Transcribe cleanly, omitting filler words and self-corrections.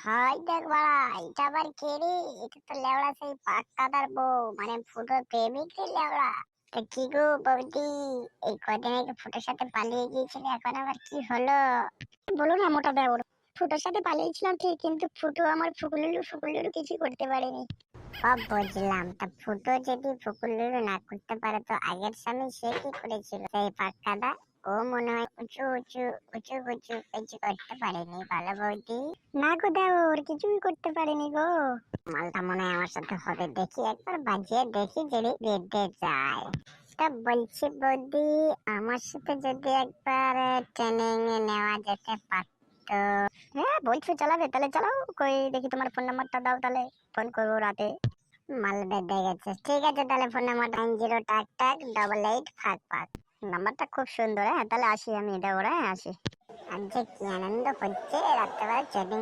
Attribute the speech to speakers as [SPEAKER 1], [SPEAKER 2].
[SPEAKER 1] High দেখ বাড়া, এটা আবার কে রে? এটা তো লেওড়া সেই পাক্কাদার বউ, মানে ফুটোর প্রেমিক রে লেওড়া। তা কি গো বৌদি, এই কদিন আগে ফুটোর সাথে পালিয়ে গিয়েছিলে, এখন আবার কি হলো? বলো না মোটা দেওর। ফুটোর সাথে পালিয়েছিলাম ঠিক, কিন্তু ফুটো আমার ফুকুলুলু ফুকুলুলু কিছু করতে পারেনি। সব বুঝলাম, তা ফুটো যদি ফুকুলুলু না করতে পারে তো আগের স্বামী সে কি করেছিল সেই পাক্কাদা? ও মনে হয় উঁচু উঁচু উঁচু উঁচু কিছু করতে পারেনি, ভালো বৌদি। না গো দেওর, কিছুই করতে পারেনি গো। মালটা মনে হয় আমার সাথে হবে, দেখি একবার বাজিয়ে দেখি যদি বেঁধে যায়। তা বলছি বৌদি, আমার সাথে যদি একবার ট্রেনিং নেওয়া যেতে পারতো। হ্যাঁ বলছো চালাবে, তাহলে চালাও। কই দেখি তোমার ফোন নাম্বারটা দাও, তাহলে ফোন করবো রাতে। মাল বেঁধে গেছে, ঠিক আছে তাহলে ফোন নাম্বার 90 টাক টাক 88 ফাঁক ফাঁক। নাম্বারটা খুব সুন্দর। হ্যাঁ তাহলে আসি আমি, দেবো। হ্যাঁ আসি। আজ যে কি আনন্দ হচ্ছে, রাত্রেবেলা ট্রেনিং